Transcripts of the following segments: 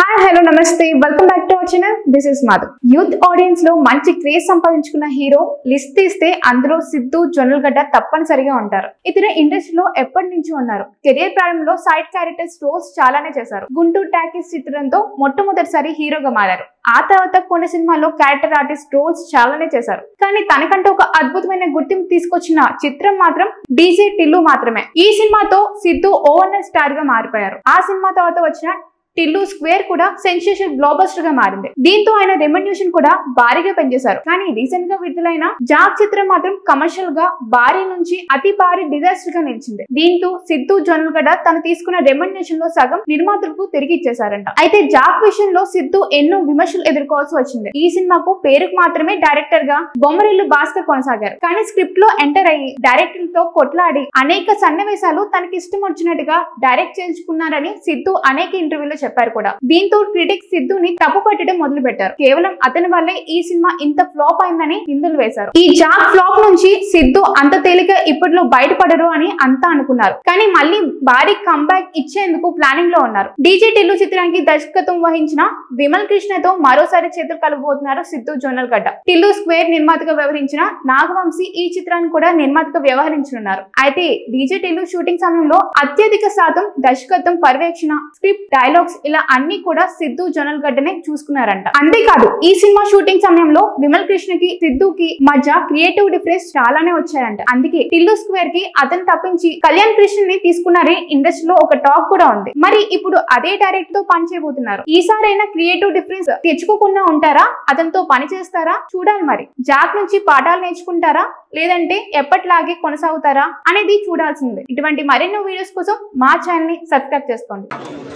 Hi hello నమస్తే welcome back to our channel. This is Madhu. Youth audience లో మంచి craze సంపాదించుకున్న హీరో లిస్ట్ తీస్తే అందులో సిద్ధు జొన్నలగడ్డ తప్పనిసరిగా ఉంటారు. ఇతను ఇండస్ట్రీలో ఎప్పటి నుంచి ఉన్నారు. కెరీర్ ప్రారంభంలో సైడ్ క్యారెక్టర్స్ రోల్స్ చాలానే చేశారు. గుంటూరు టాకీస్ చిత్రంతో మొట్టమొదటిసారి హీరోగా మారారు. ఆ తర్వాత కొన్ని సినిమాల్లో క్యారెక్టర్ ఆర్టిస్ట్ రోల్స్ చాలానే చేశారు. కానీ తనకంటూ ఒక అద్భుతమైన గుర్తింపు తీసుకొచ్చిన చిత్రం మాత్రం డీజే టిల్లు మాత్రమే. ఈ సినిమాతో సిద్ధు ఓవర్నల్ స్టార్ గా మారిపోయారు. ఆ సినిమా తర్వాత వచ్చిన టిల్లు స్క్వేర్ కూడా సెన్సేషన్ బ్లాక్బస్టర్ గా మారింది. దీంతో ఆయన రెమ్యునరేషన్ కూడా భారీగా పెంచేశారు. కానీ రీసెంట్ గా విడుదలైన జాక్ చిత్రం మాత్రం కమర్షియల్ గా భారీ నుంచి అతి భారీ డిజాస్టర్ గా నిలిచింది. దీంతో సిద్ధు జొన్నలగడ్డ తను తీసుకున్న రెమ్యునరేషన్ లో సగం నిర్మాతలకు తిరిగి ఇచ్చేశారంట. అయితే జాక్ విషయంలో సిద్ధు ఎన్నో విమర్శలు ఎదుర్కోవాల్సి వచ్చింది. ఈ సినిమాకు పేరుకు మాత్రమే డైరెక్టర్ గా బొమ్మరిల్లు భాస్కర్ కొనసాగారు. కానీ స్క్రిప్ట్ లో ఎంటర్ అయ్యి డైరెక్టర్ తో కొట్లాడి అనేక సన్నివేశాలు తనకి ఇష్టం వచ్చినట్టుగా డైరెక్ట్ చేయించుకున్నారని సిద్ధు అనేక ఇంటర్వ్యూలో చెప్పారు కూడా. దీంతో క్రిటిక్స్ సిద్ధుని తప్పు పట్టడం మొదలు పెట్టారు. కేవలం అతని వల్లే ఈ సినిమా ఇంత ఫ్లాప్ అయిందని నిందలు వేశారు. ఈ జాక్ ఫ్లాప్ నుంచి సిద్ధు అంత తేలిక ఇప్పట్లో బయటపడరు అని అంతా అనుకున్నారు. కానీ మళ్ళీ భారీ కంబ్యాక్ ఇచ్చేందుకు ప్లానింగ్ లో ఉన్నారు. డీజే టిల్లు చిత్రానికి దర్శకత్వం వహించిన విమల్ కృష్ణతో మరోసారి చేతులు కలబోతున్నారు సిద్ధు జొన్నలగడ్డ. టిల్లు స్క్వేర్ నిర్మాతగా వ్యవహరించిన నాగవంశీ ఈ చిత్రాన్ని కూడా నిర్మాతగా వ్యవహరించనున్నారు. అయితే డీజే టిల్లు షూటింగ్ సమయంలో అత్యధిక శాతం దర్శకత్వం, పర్యవేక్షణ, స్క్రిప్ట్, డైలాగ్స్ ఇలా అన్ని కూడా సిద్ధు జొన్నలగడ్డనే చూసుకున్నారంట. అంతేకాదు ఈ సినిమా షూటింగ్ సమయంలో విమల్ కృష్ణకి సిద్ధుకి మధ్య క్రియేటివ్ డిఫరెన్స్ చాలానే వచ్చాయంట. అందుకే టిల్లు స్క్వేర్ కి అతను తప్పించి కళ్యాణ్ కృష్ణని తీసుకున్నారని ఇండస్ట్రీలో ఒక టాక్ కూడా ఉంది. మరి ఇప్పుడు అదే డైరెక్టర్ తో పని చేయబోతున్నారు. ఈసారైనా క్రియేటివ్ డిఫరెన్స్ తెచ్చుకోకుండా ఉంటారా, అతనితో పని చేస్తారా చూడాలి. మరి జాక్ నుంచి పాఠాలు నేర్చుకుంటారా లేదంటే ఎప్పటిలాగే కొనసాగుతారా అనేది చూడాల్సిందే. ఇటువంటి మరెన్నో వీడియోస్ కోసం మా ఛానల్ ని సబ్స్క్రైబ్ చేసుకోండి.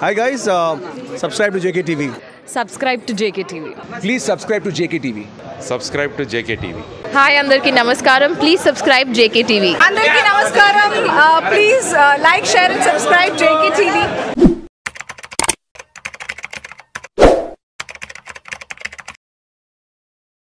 Hi guys, subscribe to JKTV. Subscribe to JKTV. Please subscribe to JKTV. Subscribe to JKTV. Hi, Andarki Namaskaram. Please subscribe JKTV. Andarki Namaskaram. Please like, share and subscribe JKTV.